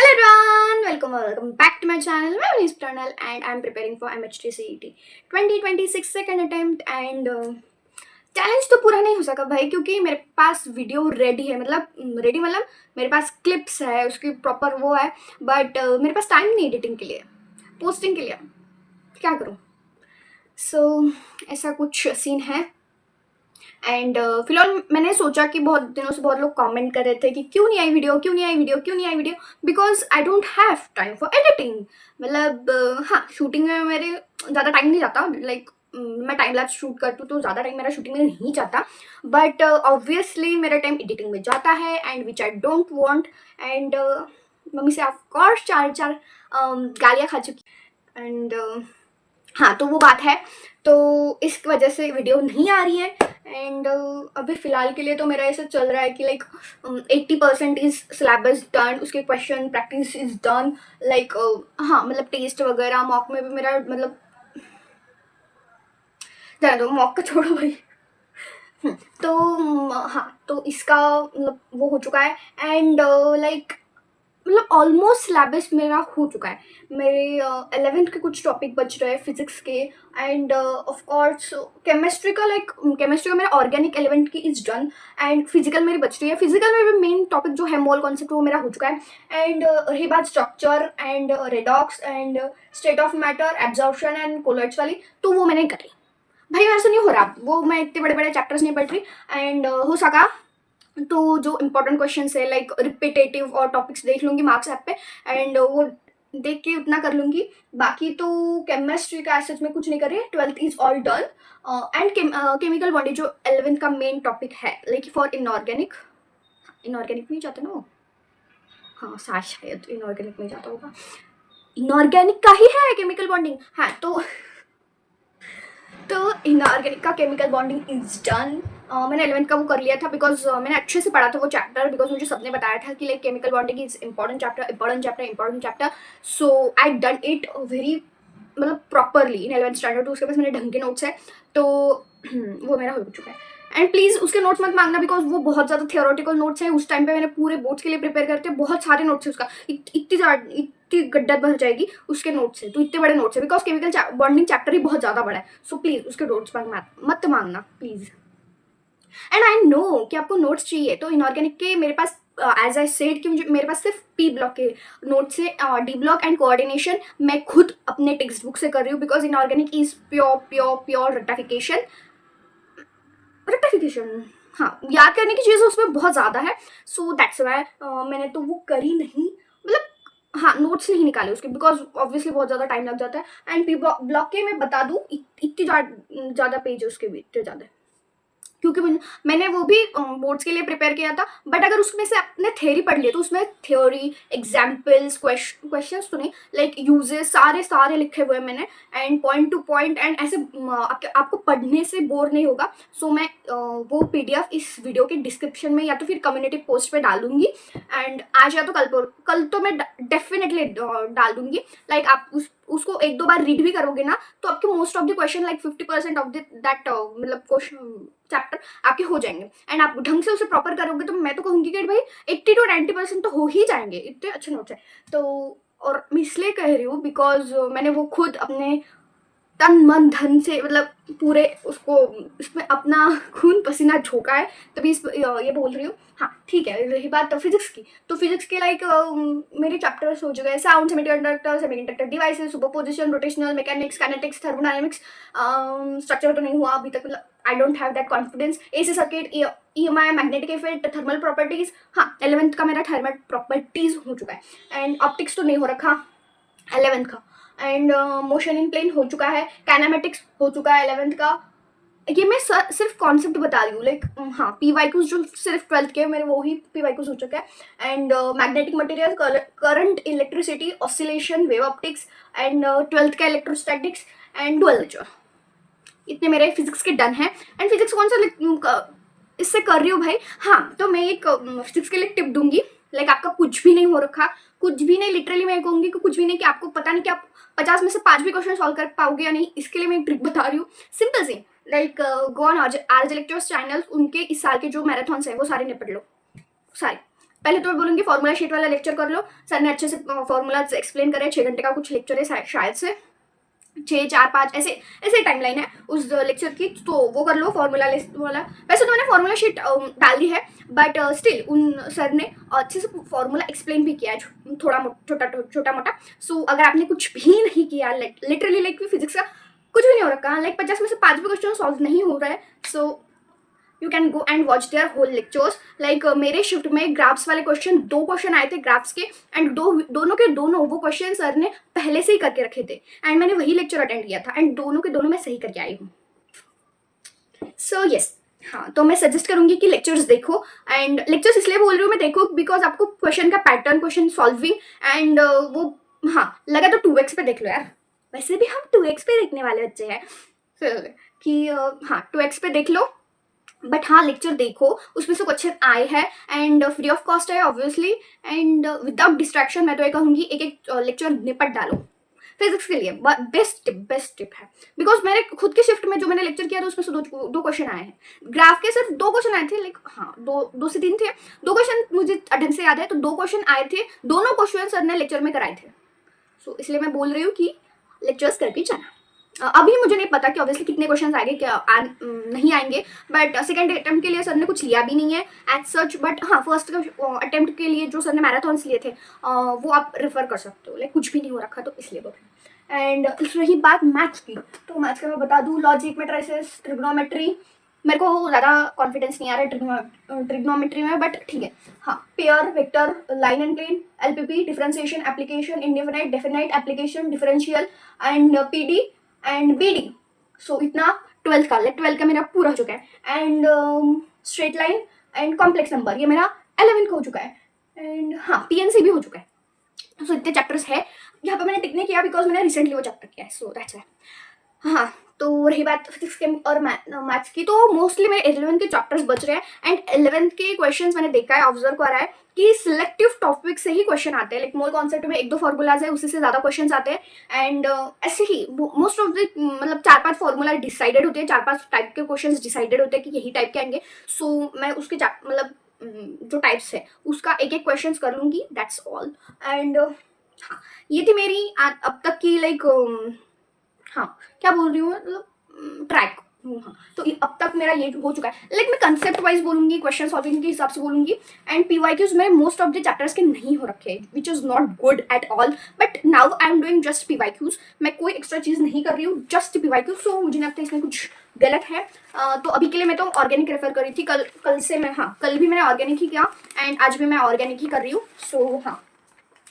Hello everyone, welcome back to my channel. My name is Pranal and I am preparing for MHT CET 2026 second attempt and challenge तो पूरा नहीं हो सका भाई, क्योंकि मेरे पास वीडियो रेडी है, मतलब मेरे पास क्लिप्स है, उसकी प्रॉपर वो है, बट मेरे पास टाइम नहीं एडिटिंग के लिए, पोस्टिंग के लिए, क्या करूँ। सो ऐसा कुछ सीन है। एंड फिलहाल मैंने सोचा कि बहुत दिनों से बहुत लोग कमेंट कर रहे थे कि क्यों नहीं आई video, because I don't have time for editing. मतलब हाँ, शूटिंग में मेरे ज़्यादा टाइम नहीं जाता, लाइक मैं टाइम लैप्स शूट करती हूँ तो ज़्यादा टाइम मेरा शूटिंग में नहीं जाता, बट ऑब्वियसली मेरा टाइम एडिटिंग में जाता है, and which I don't want. And mummy से ऑफकोर्स चार गालियाँ खा चुकी। एंड हाँ, तो वो बात है, तो इस वजह से वीडियो नहीं आ रही है। एंड अभी फ़िलहाल के लिए तो मेरा ऐसा चल रहा है कि लाइक 80% इज़ सिलेबस डन, उसके question practice is done, like हाँ, मतलब टेस्ट वगैरह मॉक में भी मेरा मतलब जाने दो, मॉक का छोड़ो भाई। तो हाँ, तो इसका मतलब वो हो चुका है। एंड लाइक मतलब ऑलमोस्ट सिलेबस मेरा हो चुका है। मेरे 11th के कुछ टॉपिक बच रहे हैं फिजिक्स के, एंड ऑफ कोर्स केमिस्ट्री का मेरा ऑर्गेनिक 11th की इज डन, एंड फिजिकल मेरी बच रही है। फिजिकल में भी मेन टॉपिक जो है मोल कॉन्सेप्ट वो मेरा हो चुका है। एंड रही बात structure and redox and state of matter, absorption and colloids वाली, तो वो मैंने करी भाई। मेरे से नहीं हो रहा वो, मैं इतने बड़े बड़े चैप्टर्स नहीं पढ़ रही। एंड हो सका तो जो इंपॉर्टेंट क्वेश्चन है लाइक रिपीटेटिव और टॉपिक्स देख लूँगी मार्क्स ऐप पे, एंड वो देख के उतना कर लूँगी। बाकी तो केमिस्ट्री का एसेज में कुछ नहीं कर रही है, 12th is all done. And chemical bonding जो 11th का मेन टॉपिक है, लाइक फॉर इनऑर्गेनिक में जाता ना वो, हाँ शायद इनऑर्गेनिक में जाता होगा, इनऑर्गेनिक का ही है केमिकल बॉन्डिंग। हाँ, तो इनऑर्गेनिक का केमिकल बॉन्डिंग इज डन। मैंने 11th का वो कर लिया था, बिकॉज मैंने अच्छे से पढ़ा था वो चैप्टर, बिकॉज मुझे सबने बताया था कि like chemical bonding is important chapter. So I done it very मतलब प्रॉपरली इन 11th स्टैंडर्ड। तो उसके पास मेरे ढंग के नोट्स है, तो वो मेरा हो चुका है। एंड प्लीज़ उसके नोट्स मत मांगना, बिकॉज वो बहुत ज़्यादा थियोरेटिकल नोट्स है। उस टाइम पे मैंने पूरे बोर्ड्स के लिए प्रिपेयर करते बहुत सारे नोट्स है उसका, इतनी गड्ढा भर जाएगी उसके नोट्स से, तो इतने बड़े नोट्स है, बिकॉज केमिकल बॉन्डिंग चैप्टर ही बहुत ज़्यादा बड़ा है। सो प्लीज़ उसके नोट्स मत मांगना प्लीज़। एंड आई नो कि आपको नोट्स चाहिए, तो इनऑर्गेनिक के मेरे पास एज आई सेड कि मुझे मेरे पास सिर्फ पी ब्लॉक के नोट्स है। डी ब्लॉक एंड कोऑर्डिनेशन मैं खुद अपने टेक्स्ट बुक से कर रही हूँ, because inorganic is pure rectification. हाँ, याद करने की चीज़ उसमें बहुत ज़्यादा है, सो दैट्स वाई मैंने तो वो करी नहीं, मतलब हाँ, नोट्स नहीं निकाले उसके, बिकॉज ऑब्वियसली बहुत ज़्यादा टाइम लग जाता है। एंड पी ब्लॉक के मैं बता दूँ, इतनी ज़्यादा पेज है उसके भी, इतने ज़्यादा, क्योंकि मैंने वो भी बोर्ड्स के लिए प्रिपेयर किया था। बट अगर उसमें से आपने थ्योरी पढ़ लिया तो उसमें थ्योरी, एग्जाम्पल्स, क्वेश्चंस तो नहीं, लाइक यूजेस सारे लिखे हुए हैं मैंने, and point two point, and ऐसे आपको पढ़ने से बोर नहीं होगा। सो मैं वो PDF इस वीडियो के डिस्क्रिप्शन में या तो फिर कम्युनिटी पोस्ट पे डाल दूंगी, एंड आज या तो कल तो मैं डेफिनेटली डाल दूंगी। लाइक आप उसको एक दो बार रीड भी करोगे ना, तो आपके most of the question like 50% of that मतलब क्वेश्चन चैप्टर आपके हो जाएंगे। एंड आप ढंग से उसे प्रॉपर करोगे तो मैं तो कहूँगी कि भाई 80 to 90% तो हो ही जाएंगे, इतने अच्छे नोट्स हैं। तो और मैं इसलिए कह रही हूँ बिकॉज मैंने वो खुद अपने तन मन धन से मतलब पूरे उसको इसमें अपना खून पसीना झोंका है, तभी ये बोल रही हूँ। हाँ ठीक है, रही बात फिजिक्स की, तो फिजिक्स के लाइक मेरे चैप्टर्स हो चुके हैं, sound, semiconductor devices, superposition, rotational mechanics, kinetics, thermodynamics. Structure तो नहीं हुआ अभी तक, मतलब आई don't have that confidence. AC circuit, EMI, magnetic effect, thermal properties. हाँ, 11th का मेरा थर्मल प्रॉपर्टीज हो चुका है, एंड ऑप्टिक्स तो नहीं हो रखा 11th का। एंड मोशन इन प्लेन हो चुका है, काइनेमेटिक्स हो चुका है 11th का। ये मैं सिर्फ कॉन्सेप्ट बता रही हूँ, लाइक हाँ, PYQs जो सिर्फ 12th के मेरे वो ही PYQs हो चुके हैं। And magnetic material, current, electricity, oscillation, wave optics, and 12th का इलेक्ट्रोस्टैटिक्स एंड डुअल नेचर, इतने मेरे फिजिक्स के डन हैं। एंड फिजिक्स कौन सा इससे कर रही हूँ भाई। हाँ, तो मैं एक फिजिक्स के लिए टिप दूंगी, लाइक आपका कुछ भी नहीं हो रखा, कुछ भी नहीं, लिटरली मैं कहूँगी कि कुछ भी नहीं, कि आपको पता नहीं कि आप 50 में से 5 भी क्वेश्चन सॉल्व कर पाओगे या नहीं। इसके लिए मैं एक ट्रिक बता रही हूँ, सिंपल सी, like go on RJ lectures channel, उनके इस साल के जो मैराथन्स हैं वो सारे निपट लो, सारे। पहले तो मैं बोलूँगी फॉर्मूला शीट वाला लेक्चर कर लो, सर ने अच्छे से फॉर्मूला एक्सप्लेन करे, 6 घंटे का कुछ लेक्चर है शायद से, 6, 4, 5 ऐसे ऐसे टाइमलाइन है उस लेक्चर की, तो वो कर लो फॉर्मूला लिस्ट वाला। वैसे तो मैंने फॉर्मूला शीट डाल दी है, बट स्टिल उन सर ने अच्छे से फॉर्मूला एक्सप्लेन भी किया है, थोड़ा छोटा मोटा। सो अगर आपने कुछ भी नहीं किया, लिटरली लाइक फिजिक्स का कुछ भी नहीं हो रखा, लाइक 50 में से 5 भी क्वेश्चन सॉल्व नहीं हो रहा है, so you can go and watch their whole lectures. Like मेरे शिफ्ट में ग्राफ्स वाले क्वेश्चन 2 क्वेश्चन आए थे ग्राफ्स के, एंड दोनों के दोनों वो क्वेश्चन सर ने पहले से ही करके रखे थे, एंड मैंने वही लेक्चर अटेंड किया था, एंड दोनों के दोनों मैं सही करके आई हूँ। सो यस, हाँ, तो मैं सजेस्ट करूंगी कि लेक्चर्स देखो, एंड लेक्चर्स इसलिए बोल रही हूँ मैं देखो बिकॉज आपको क्वेश्चन का पैटर्न, क्वेश्चन सॉल्विंग एंड वो, हाँ लगा तो 2x पे देख लो यार, वैसे भी हम 2x पे देखने वाले बच्चे हैं, कि हाँ 2x पे देख लो, बट हाँ लेक्चर देखो, उसमें से क्वेश्चन आए हैं एंड फ्री ऑफ कॉस्ट है ऑब्वियसली, एंड विदाउट डिस्ट्रैक्शन मैं तो ये कहूँगी एक लेक्चर निपट डालो फिजिक्स के लिए, बेस्ट टिप है। बिकॉज मेरे खुद की शिफ्ट में जो मैंने लेक्चर किया था उसमें से दो क्वेश्चन आए हैं, ग्राफ के सिर्फ 2 क्वेश्चन आए थे, लाइक हाँ 2 से 3 थे, 2 क्वेश्चन मुझे ढंग से याद है, तो 2 क्वेश्चन आए थे, दोनों क्वेश्चन सर ने लेक्चर में कराए थे। सो इसलिए मैं बोल रही हूँ कि लेक्चर्स करके जाना। अभी मुझे नहीं पता कि ऑब्वियसली कितने क्वेश्चन आएंगे, क्या नहीं आएंगे, बट सेकंड अटेम्प्ट के लिए सर ने कुछ लिया भी नहीं है एज सच, बट हाँ फर्स्ट अटेम्प्ट के लिए जो सर ने मैराथॉन्स लिए थे वो आप रेफर कर सकते हो, लाइक कुछ भी नहीं हो रखा तो इसलिए बोल। एंड रही बात मैथ्स की, तो मैथ्स का मैं बता दूँ, लॉजिक, मैट्रिसेस, ट्रिग्नोमेट्री, मेरे को ज़्यादा कॉन्फिडेंस नहीं आ रहा है ट्रिग्नोमेट्री में, बट ठीक है। हाँ, pair, vector, line and plane, LPP, differentiation, application, indefinite, definite, application, differential and PD and BD. So इतना 12th का, लाइक 12th का मेरा पूरा हो चुका है, and straight line and complex number ये मेरा 11th का हो चुका है, एंड हाँ पीएनसी भी हो चुका है। सो इतने चैप्टर्स है, यहाँ पे मैंने टिक नहीं किया बिकॉज मैंने रिसेंटली वो चैप्टर किया है, सो दैट्स व्हाई। हाँ, तो रही बात फिजिक्स के और मैथ्स की, तो मोस्टली मेरे 11th के चैप्टर्स बच रहे हैं, एंड 11th के क्वेश्चंस मैंने देखा है, ऑब्जर्व करा है कि सिलेक्टिव टॉपिक से ही क्वेश्चन आते हैं, लाइक मोल कॉन्सेप्ट में 1-2 फॉर्मूलाज है, उसी से ज़्यादा क्वेश्चन आते हैं, एंड ऐसे ही मोस्ट ऑफ द मतलब 4-5 फॉर्मूला डिसाइडेड होते हैं, 4-5 टाइप के क्वेश्चन डिसाइडेड होते हैं कि यही टाइप के आएंगे। सो मैं उसके मतलब जो टाइप्स है उसका एक क्वेश्चन कर लूँगी, दैट्स ऑल। एंड हाँ, ये थी मेरी अब तक की लाइक हाँ क्या बोल रही हूँ मतलब ट्रैक। हाँ, तो अब तक मेरा ये हो चुका है, लाइक मैं कंसेप्ट वाइज बोलूंगी, क्वेश्चन सॉल्विंग के हिसाब से बोलूंगी, एंड पीवाईक्यूज में मोस्ट ऑफ द चैप्टर्स के नहीं हो रखे, which is not good at all, but now I am doing just PYQs, मैं कोई एक्स्ट्रा चीज नहीं कर रही हूँ, जस्ट पीवाईक्यूज। सो मुझे नहीं लगता इसमें कुछ गलत है। तो अभी के लिए मैं तो ऑर्गेनिक रेफर कर रही थी, कल से मैं, हाँ कल भी मैंने ऑर्गेनिक ही किया, एंड आज भी मैं ऑर्गेनिक ही कर रही हूँ। सो हाँ,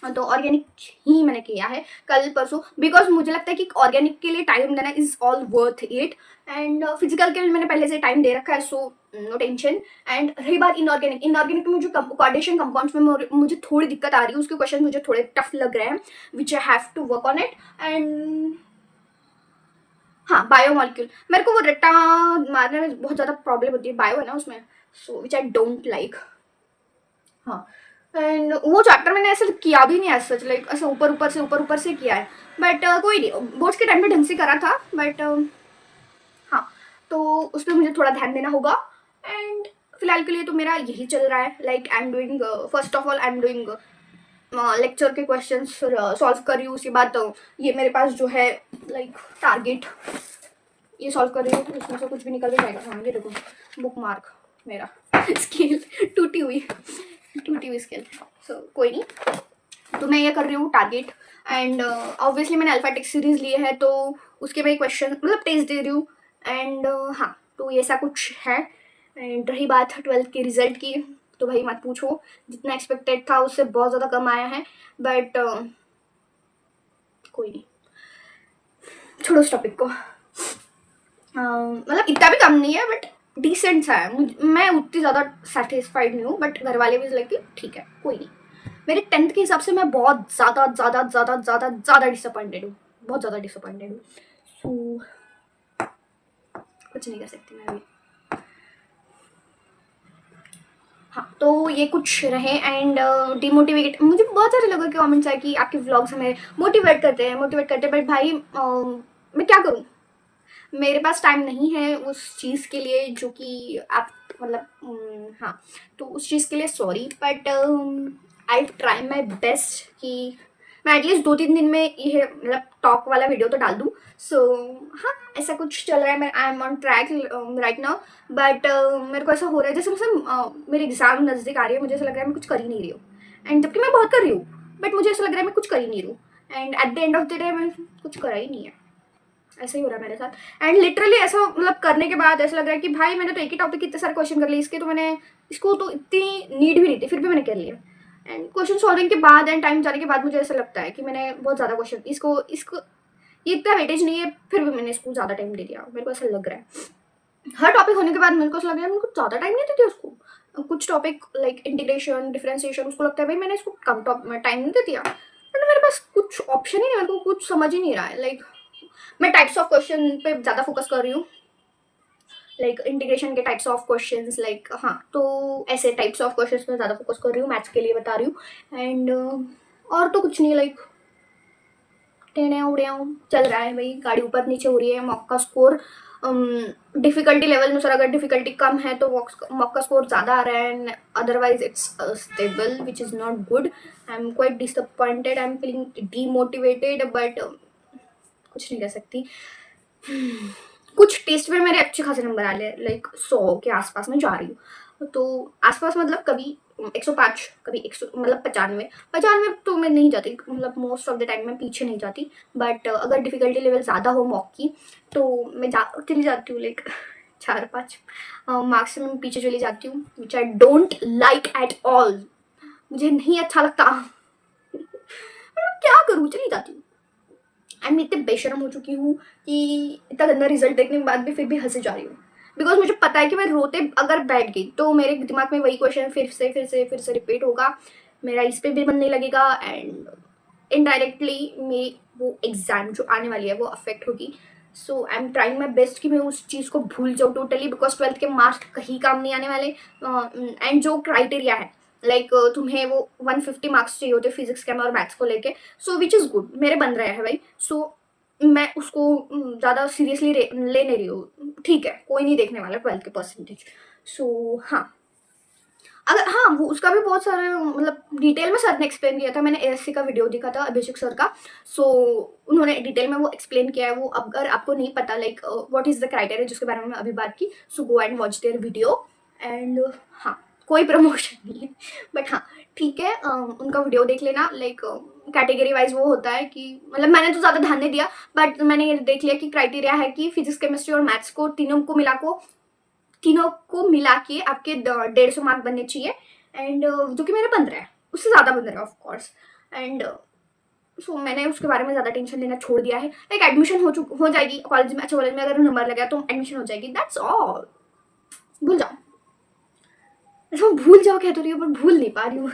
तो ऑर्गेनिक ही मैंने किया है कल परसों, बिकॉज मुझे लगता है कि ऑर्गेनिक के लिए टाइम देना is all worth it, and physical के लिए मैंने पहले से टाइम दे रखा है, सो नो टेंशन। एंड रही बात इनऑर्गेनिक में मुझे कोऑर्डिनेशन कंपाउंड्स में मुझे थोड़ी दिक्कत आ रही है, उसके क्वेश्चन मुझे थोड़े टफ लग रहे हैं, which I have to work on it. And हाँ, बायोमॉलिक्यूल मेरे को वो रट्टा मारने में बहुत ज़्यादा प्रॉब्लम होती है, बायो है ना उसमें, सो विच आई डोंट लाइक। हाँ, एंड वो चैप्टर मैंने ऐसे किया भी नहीं है सच, लाइक ऐसा ऊपर से किया है, बट कोई नहीं, बोर्ड्स के टाइम पे ढंग से करा था, बट हाँ तो उस पर मुझे थोड़ा ध्यान देना होगा। एंड फिलहाल के लिए तो मेरा यही चल रहा है, like I am doing first of all I am doing lecture के क्वेश्चन सॉल्व कर रही हूँ, उसके बाद ये मेरे पास जो है लाइक टारगेट ये सॉल्व कर रही हूँ, उसमें से कुछ भी निकल भी जाएगा। हाँ ये देखो बुक मार्क मेरा स्केल टूटी हुई स्केल, सो कोई नहीं, तो मैं ये कर रही हूँ टारगेट। एंड ऑब्वियसली मैंने अल्फाटेक सीरीज लिए है, तो उसके मैं क्वेश्चन मतलब टेस्ट दे रही हूँ, एंड हाँ तो ये ऐसा कुछ है। एंड रही बात 12th के रिजल्ट की, तो भाई मत पूछो, जितना एक्सपेक्टेड था उससे बहुत ज़्यादा कम आया है, बट कोई नहीं, छोड़ो उस टॉपिक को। मतलब इतना भी कम नहीं है, बट डिसेंट सा है, मैं उतनी ज़्यादा सेटिस्फाइड नहीं हूँ, बट घर वाले भी लाइक ठीक है कोई नहीं। मेरे 10th के हिसाब से मैं बहुत ज़्यादा डिसअपॉइंटेड हूँ, बहुत ज़्यादा डिसअपॉइंटेड हूँ। सो कुछ नहीं कर सकती मैं अभी। हाँ तो ये कुछ रहे, एंड डिमोटिवेट, मुझे बहुत सारे लोगों के कमेंट्स आए कि आपके व्लॉग्स हमें मोटिवेट करते हैं, बट भाई मैं क्या करूँ, मेरे पास टाइम नहीं है उस चीज़ के लिए जो कि आप मतलब हाँ, तो उस चीज़ के लिए sorry, but I try my best कि मैं एटलीस्ट 2-3 दिन में ये मतलब टॉक वाला वीडियो तो डाल दूँ। सो हाँ, ऐसा कुछ चल रहा है। मैं I am on track right now, but मेरे को ऐसा हो रहा है जैसे मेरे एग्ज़ाम नज़दीक आ रही है, मुझे ऐसा लग रहा है मैं कुछ कर ही नहीं रही हूँ, एंड जबकि मैं बहुत कर रही हूँ, बट मुझे ऐसा लग रहा है मैं कुछ कर ही नहीं रही हूँ, and at the end of the day मैं कुछ करा ही नहीं है। ऐसा ही हो रहा है मेरे साथ, एंड लिटरली ऐसा मतलब करने के बाद ऐसा लग रहा है कि भाई मैंने तो एक ही टॉपिक के इतने सारे क्वेश्चन कर लिए, इसके तो मैंने इसको तो इतनी नीड भी नहीं थी, फिर भी मैंने कर लिया। एंड क्वेश्चन सॉल्विंग के बाद एंड टाइम जाने के बाद मुझे ऐसा लगता है कि मैंने बहुत ज़्यादा क्वेश्चन इसको इसको ये इतना वेटेज नहीं है, फिर भी मैंने इसको ज़्यादा टाइम दे दिया, मेरे को ऐसा लग रहा है। हर टॉपिक होने के बाद मेरे को ऐसा लग रहा है मैंने कुछ ज़्यादा टाइम नहीं देती उसको। कुछ टॉपिक लाइक इंटीग्रेशन डिफरेंशिएशन, उसको लगता है भाई मैंने इसको कम टाइम नहीं दे दिया, बट मेरे पास कुछ ऑप्शन ही नहीं, मेरे को कुछ समझ ही नहीं रहा है। लाइक मैं टाइप्स ऑफ क्वेश्चन पे ज़्यादा फोकस कर रही हूँ, लाइक इंटीग्रेशन के टाइप्स ऑफ क्वेश्चंस, लाइक हाँ, तो ऐसे टाइप्स ऑफ क्वेश्चंस में ज़्यादा फोकस कर रही हूँ, मैथ्स के लिए बता रही हूँ। एंड और तो कुछ नहीं, लाइक टेढ़े उड़े चल रहा है भाई, गाड़ी ऊपर नीचे हो रही है। मॉक का स्कोर डिफिकल्टी लेवल अनुसार अगर डिफिकल्टी कम है तो मॉक का स्कोर ज़्यादा आ रहा है, and otherwise it's stable which is not good. I am quite disappointed, I am feeling demotivated, but कुछ नहीं कर सकती। कुछ टेस्ट में मेरे अच्छे खासे नंबर आ रहे, लाइक 100 के आसपास में जा रही हूँ, तो आसपास मतलब कभी 105, कभी 100 मतलब 95 तो मैं नहीं जाती, मतलब मोस्ट ऑफ द टाइम मैं पीछे नहीं जाती, बट अगर डिफिकल्टी लेवल ज़्यादा हो मॉक की तो मैं चली जाती हूँ, लाइक 4-5 मार्क्स से मैं पीछे चली जाती हूँ, which I don't like at all, मुझे नहीं अच्छा लगता। मैं क्या करूँ, चली जाती हूँ। एंड मैं इतने बेशरम हो चुकी हूँ कि इतना गंदा रिजल्ट देखने के बाद भी फिर भी हंसे जा रही हूँ, बिकॉज मुझे पता है कि मैं रोते अगर बैठ गई तो मेरे दिमाग में वही क्वेश्चन फिर से रिपीट होगा, मेरा इस पर भी मन नहीं लगेगा, एंड इनडायरेक्टली मेरी वो एग्जाम जो आने वाली है वो अफेक्ट होगी। So I am trying my best कि मैं उस चीज़ को भूल जाऊँ टोटली, बिकॉज 12th के मार्क्स कहीं काम नहीं आने वाले। एंड जो क्राइटेरिया है, लाइक तुम्हें वो 150 मार्क्स चाहिए होते फिजिक्स के और मैथ्स को लेके, सो विच इज़ गुड, मेरे बन रहे हैं भाई। सो मैं उसको ज़्यादा सीरियसली ले नहीं रही हूँ, ठीक है, कोई नहीं देखने वाला 12th के परसेंटेज। सो हाँ, अगर हाँ वो उसका भी बहुत सारे मतलब डिटेल में सर ने एक्सप्लेन किया था, मैंने एएससी का वीडियो देखा था अभिषेक सर का। सो उन्होंने डिटेल में वो एक्सप्लेन किया है, वो अगर आपको नहीं पता like what is the criteria जिसके बारे में अभी बात की, so go and watch their video. And हाँ, कोई प्रमोशन नहीं है, बट हाँ ठीक है, उनका वीडियो देख लेना। लाइक कैटेगरी वाइज वो होता है कि मतलब मैंने तो ज़्यादा ध्यान नहीं दिया, बट मैंने ये देख लिया कि क्राइटेरिया है कि फिजिक्स केमिस्ट्री और मैथ्स को तीनों को मिला के आपके 150 मार्क बनने चाहिए, एंड जो कि मेरे बन रहा है, उससे ज़्यादा बन रहा है ऑफ कोर्स। एंड सो मैंने उसके बारे में ज़्यादा टेंशन लेना छोड़ दिया है। लाइक एडमिशन हो जाएगी कॉलेज में, अच्छा कॉलेज में अगर नंबर लगा तो एडमिशन हो जाएगी, दैट्स ऑल। भूल जाओ, ऐसा भूल जाओ कह तो रही हूँ पर भूल नहीं पा रही हूँ।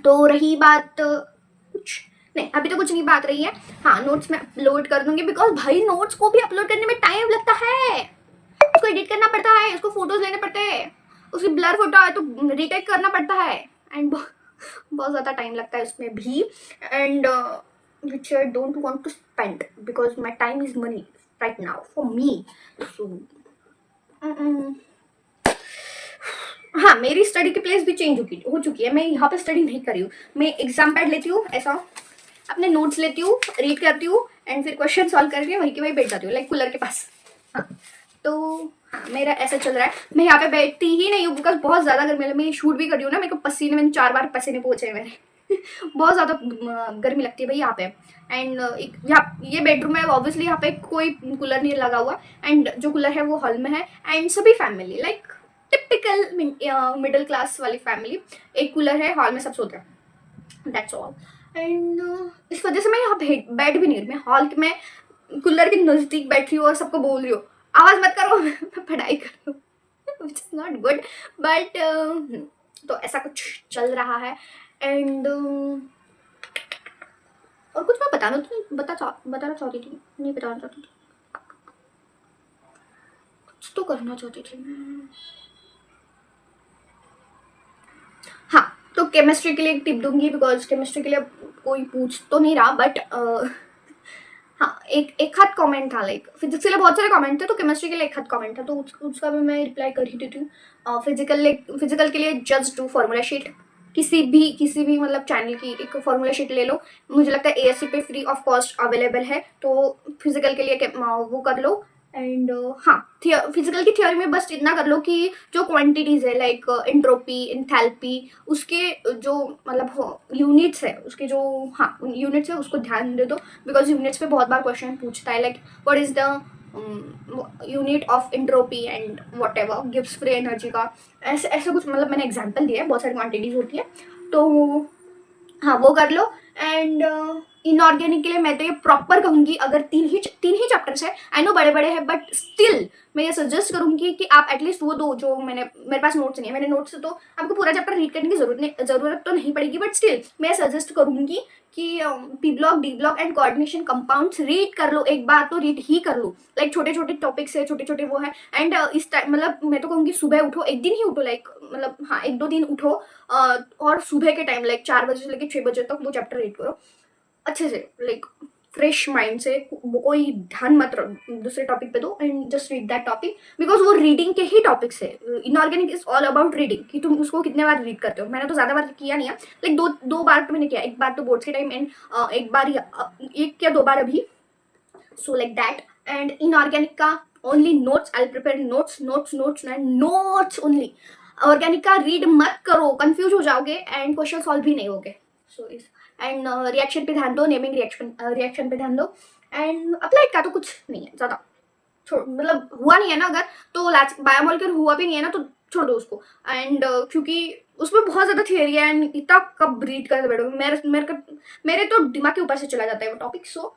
तो रही बात कुछ नहीं, अभी तो कुछ नहीं बात रही है। हाँ, नोट्स मैं अपलोड कर दूंगी, बिकॉज भाई नोट्स को भी अपलोड करने में टाइम लगता है, उसको एडिट करना पड़ता है, उसको फोटोज लेने पड़ते हैं, उसकी ब्लर फोटो है तो रिटेक करना पड़ता है, एंड बहुत ज़्यादा टाइम लगता है उसमें भी, and which I don't want to spend because my time is money right now for me. So हाँ, मेरी स्टडी की प्लेस भी चेंज हो चुकी है, मैं यहाँ पे स्टडी नहीं कर रही हूँ, मैं एग्जाम पैड लेती हूँ, ऐसा अपने नोट्स लेती हूँ, रीड करती हूँ, एंड फिर क्वेश्चन सॉल्व करके वहीं के वहीं बैठ जाती हूँ, लाइक कूलर के पास। हाँ, तो हाँ, मेरा ऐसा चल रहा है। मैं यहाँ पे बैठती ही नहीं हूँ बिकॉज बहुत ज़्यादा गर्मी है, मैं शूट भी कर रही हूँ ना, मेरे को पसीने, मैंने 4 बार पसीने पहुँचे हैं मेरे। बहुत ज़्यादा गर्मी लगती है भाई यहाँ पे। एंड यहाँ ये बेडरूम है, ऑब्वियसली यहाँ पे कोई कूलर नहीं लगा हुआ, एंड जो कूलर है वो हॉल में है, एंड सभी family like typical middle class वाली फैमिली, एक कूलर है, हॉल में सब सोते हैं, दैट्स ऑल। एंड इस वजह से मैं यहाँ बैठ भी नहीं रही, मैं हॉल में कूलर के नज़दीक बैठ रही हूँ और सबको बोल रही हूँ आवाज़ मत करो, मैं पढ़ाई कर रही हूँ, which is not good, but तो ऐसा कुछ चल रहा है। एंड और कुछ मैं बताना चाहती थी, नहीं बताना चाहती थी, कुछ तो करना चाहती थी मैं। हाँ, तो केमिस्ट्री के लिए एक टिप दूंगी, बिकॉज केमिस्ट्री के लिए कोई पूछ तो नहीं रहा, बट हाँ, एक एक हाथ कमेंट था, लाइक फिजिक्स के लिए बहुत सारे कमेंट थे, तो केमिस्ट्री के लिए एक हाथ कमेंट था, तो उसका भी मैं रिप्लाई कर ही देती हूँ। फिजिकल के लिए जस्ट डू फार्मूला शीट, किसी भी मतलब चैनल की एक फार्मूला शीट ले लो, मुझे लगता है एएससी पे फ्री ऑफ कॉस्ट अवेलेबल है, तो फिजिकल के लिए वो कर लो। एंड हाँ, फिजिकल की थ्योरी में बस इतना कर लो कि जो क्वांटिटीज है लाइक एंट्रोपी, इंथैल्पी, उसके जो मतलब यूनिट्स है, उसके जो हाँ यूनिट्स है उसको ध्यान दे दो, बिकॉज यूनिट्स पे बहुत बार क्वेश्चन पूछता है, like what is the unit of entropy and what ever gives free energy का, ऐसे ऐसे कुछ मतलब मैंने एग्जाम्पल दिया है, बहुत सारी क्वांटिटीज होती है, तो हाँ वो कर लो। एंड इनऑर्गेनिक के लिए मैं तो ये प्रॉपर कहूंगी, अगर तीन ही चैप्टर्स है, आई नो बड़े बड़े हैं, बट स्टिल मैं ये सजेस्ट करूंगी कि आप एटलीस्ट वो दो जो मेरे पास नोट्स नहीं है, मैंने नोट्स तो आपको पूरा चैप्टर रीड करने की जरूरत तो नहीं पड़ेगी, बट स्टिल मैं सजेस्ट करूंगी कि P block, D block and coordination compounds read कर लो, एक बार तो रीड ही कर लो, लाइक छोटे छोटे टॉपिक्स है, छोटे छोटे वो है। एंड इस टाइम मतलब मैं तो कहूँगी सुबह उठो, एक दिन ही उठो, लाइक मतलब हाँ 1-2 दिन उठो, और सुबह के टाइम लाइक 4 बजे से लेकर 6 बजे तक वो चैप्टर रीड करो अच्छे से, लाइक फ्रेश माइंड से, कोई ध्यान मत दूसरे टॉपिक पे दो, and just read that topic, because वो रीडिंग के ही टॉपिक्स है। Inorganic is all about reading, कि तुम उसको कितने बार रीड करते हो, मैंने तो ज्यादा बार किया नहीं है, लाइक दो बार तो मैंने किया, एक बार तो बोर्ड्स के टाइम एंड एक बार एक या 2 बार अभी, so like that. And inorganic का only notes, I prepare notes notes notes and notes only. Organic का रीड मत करो, कंफ्यूज हो जाओगे एंड क्वेश्चन सॉल्व भी नहीं होगे। सो इस एंड रिएक्शन पे ध्यान दो, नेमिंग रिएक्शन पे ध्यान दो, एंड अप्लाइड का तो कुछ नहीं है ज़्यादा, छोड़ मतलब हुआ नहीं है ना, अगर तो बायोमोलिक्यूलर हुआ भी नहीं है ना, तो छोड़ दो उसको। एंड क्योंकि उसमें बहुत ज़्यादा थियरी है, एंड इतना कब रीड करते बैठोगे, मेरे तो दिमाग के ऊपर से चला जाता है वो टॉपिक, सो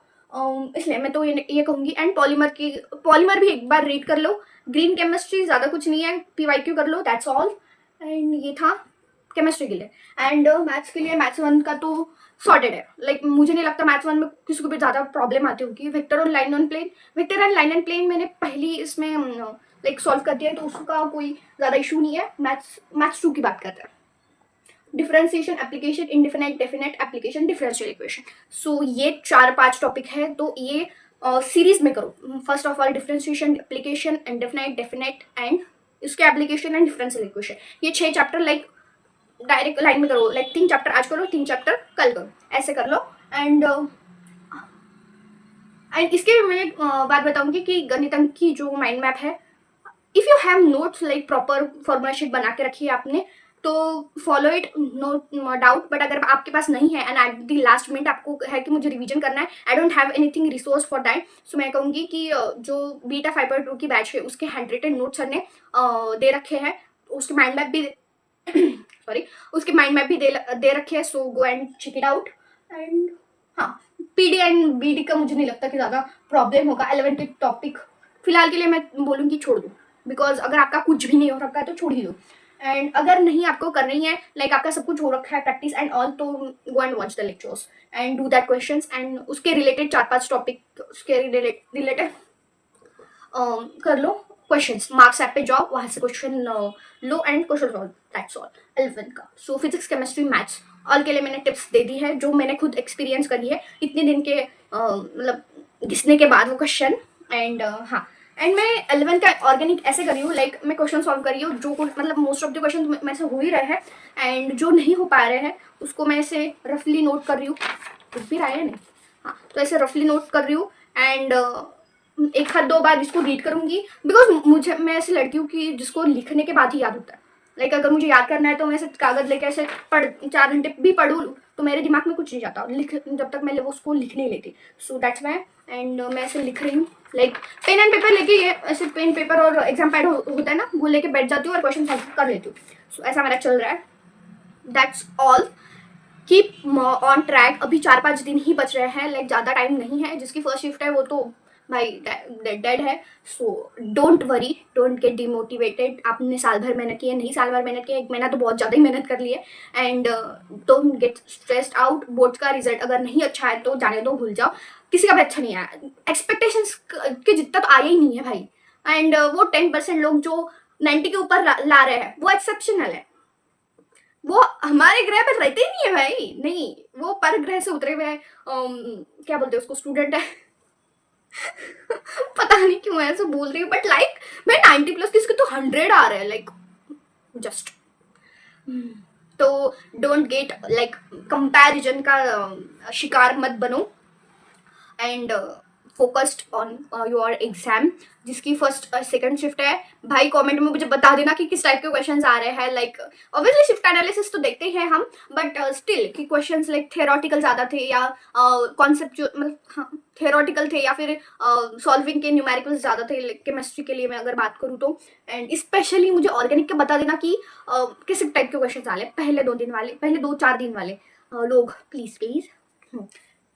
इसलिए मैं तो ये कहूँगी। एंड पॉलीमर भी एक बार रीड कर लो, ग्रीन केमिस्ट्री ज़्यादा कुछ नहीं है, PYQ कर लो, दैट्स ऑल। एंड ये था केमिस्ट्री के लिए। एंड मैथ्स के लिए, मैथ्स 1 का तो सॉर्टेड है, लाइक मुझे नहीं लगता मैथ्स 1 में किसी को भी ज़्यादा प्रॉब्लम आती होगी। वेक्टर और line on plane, vector and line and plane मैंने पहली इसमें लाइक सॉल्व कर दिया है, तो उसका कोई ज़्यादा इशू नहीं है। मैथ्स 2 की बात करते हैं, differentiation, application, indefinite, definite application, differential equation. So ये 4-5 टॉपिक है, तो ये सीरीज में करो। First of all differentiation, application, indefinite, definite and इसके एप्लीकेशन एंड डिफरेंशियल इक्वेशन, ये 6 चैप्टर लाइक डायरेक्ट लाइन में करो, लाइक 3 चैप्टर आज करो, 3 चैप्टर कल करो, ऐसे कर लो। एंड इसके मैं एक बात बताऊंगी कि गणितंक की जो माइंड मैप है, if you have notes like proper formula sheet बना के रखी है आपने, तो follow it, no doubt. But अगर आपके पास नहीं है and at the last minute आपको है कि मुझे रिवीजन करना है, I don't have anything resource for that, so मैं कहूँगी कि जो बीटा 5.2 की बैच है उसके हैंड रिटन नोट्स सर ने दे रखे हैं, उसके माइंड मैप भी सॉरी उसके माइंड मैप भी दे रखे हैं, so go and check it out. And हाँ, PD एंड BD का मुझे नहीं लगता कि ज़्यादा प्रॉब्लम होगा। 11th टॉपिक फिलहाल के लिए मैं बोलूँगी छोड़ दो, बिकॉज अगर आपका कुछ भी नहीं हो रखा है तो छोड़ ही दो। एंड अगर नहीं आपको करनी है, लाइक आपका सब कुछ हो रखा है प्रैक्टिस एंड ऑल, तो गो and watch the lectures and do that questions, and उसके रिलेटेड 4-5 टॉपिक उसके रिलेटेड कर लो क्वेश्चंस, मार्क्स ऐप पे जाओ, वहाँ से question low and question solve, that's all 11th का। सो फिजिक्स, केमिस्ट्री, मैथ्स ऑल के लिए मैंने टिप्स दे दी है, जो मैंने खुद एक्सपीरियंस करी है इतने दिन के मतलब घिसने के बाद वो क्वेश्चन। एंड हाँ, एंड मैं 11th का ऑर्गेनिक ऐसे करी हूँ, लाइक मैं क्वेश्चन सॉल्व करी हूँ, जो मतलब मोस्ट ऑफ द क्वेश्चन मेरे से हो ही रहे हैं, एंड जो नहीं हो पा रहे हैं उसको मैं ऐसे रफली नोट कर रही हूँ, कुछ भी रहा है नहीं, हाँ तो ऐसे रफली नोट कर रही हूँ। एंड एक हाथ 2 बार इसको रीड करूंगी, बिकॉज मैं ऐसी लड़की हूँ कि जिसको लिखने के बाद ही याद होता है, लाइक अगर मुझे याद करना है तो मैं ऐसे कागज लेके ऐसे 4 घंटे भी पढ़ूँ तो मेरे दिमाग में कुछ नहीं जाता जब तक मैं उसको लिख नहीं लेती, सो दैट्स वाई। एंड मैं ऐसे लिख रही हूँ, लाइक पेन एंड पेपर लेके, ये ऐसे पेन पेपर और एग्जाम पैड होता है ना, वो लेके बैठ जाती हूँ और क्वेश्चन सॉल्व कर लेती हूँ, सो ऐसा मेरा चल रहा है, that's all. Keep on track, अभी 4-5 दिन ही बच रहे हैं, लाइक ज़्यादा टाइम नहीं है, जिसकी फर्स्ट शिफ्ट है वो तो भाई डेड है, so don't worry, don't get demotivated. आपने साल भर मेहनत की है, नहीं साल भर मेहनत की है, 1 महीना तो बहुत ज़्यादा ही मेहनत कर ली है, and don't get stressed out. Board का रिजल्ट अगर नहीं अच्छा है तो जाने दो, भूल जाओ, किसी का भी अच्छा नहीं आया, एक्सपेक्टेशंस के जितना तो आया ही नहीं है भाई। एंड वो 10% लोग जो 90 के ऊपर ला रहे हैं वो एक्सेप्शनल है, वो हमारे ग्रह पर रहते ही नहीं है भाई, नहीं वो पर ग्रह से उतरे हुए क्या बोलते हैं उसको, स्टूडेंट है पता नहीं क्यों ऐसे बोल रही हूँ, बट लाइक मैं 90+ किसके तो 100 आ रहा है, लाइक जस्ट। तो डोंट गेट लाइक कंपैरिजन का शिकार मत बनो, and focused on your exam, जिसकी फर्स्ट सेकंड शिफ्ट है। भाई कमेंट में मुझे बता देना कि किस टाइप के क्वेश्चंस आ रहे हैं, लाइक ऑब्वियसली शिफ्ट एनालिसिस तो देखते ही हैं हम, बट स्टिल कि क्वेश्चंस लाइक थियोरटिकल ज़्यादा थे या कॉन्सेप्ट मतलब हाँ थियोरटिकल थे, या फिर सॉल्विंग के न्यूमेरिकल्स ज़्यादा थे केमिस्ट्री के लिए मैं अगर बात करूँ तो। एंड स्पेशली मुझे ऑर्गेनिक के बता देना कि किस टाइप के क्वेश्चन आ रहे हैं पहले 2 दिन वाले, पहले 2-4 दिन वाले लोग, प्लीज़ प्लीज़।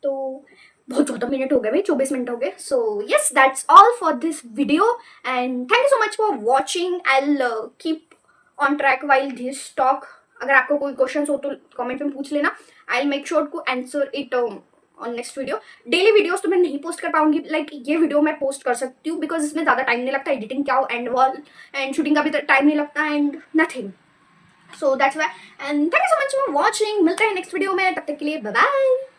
तो बहुत ज़्यादा मिनट हो गए भाई, 24 मिनट हो गए। So yes, that's all for this video and thank you so much for watching. I will keep on track while this talk. अगर आपको कोई क्वेश्चन हो तो कमेंट में पूछ लेना, I will make sure to answer it on next video. Daily videos तो मैं नहीं पोस्ट कर पाऊंगी, लाइक ये वीडियो मैं पोस्ट कर सकती हूँ बिकॉज इसमें ज़्यादा टाइम नहीं लगता, एडिटिंग क्या हो एंड वॉल एंड शूटिंग का भी टाइम नहीं लगता and nothing. So that's why and thank you so much for watching. मिलते हैं नेक्स्ट वीडियो में, तब तक के लिए बाय बाय।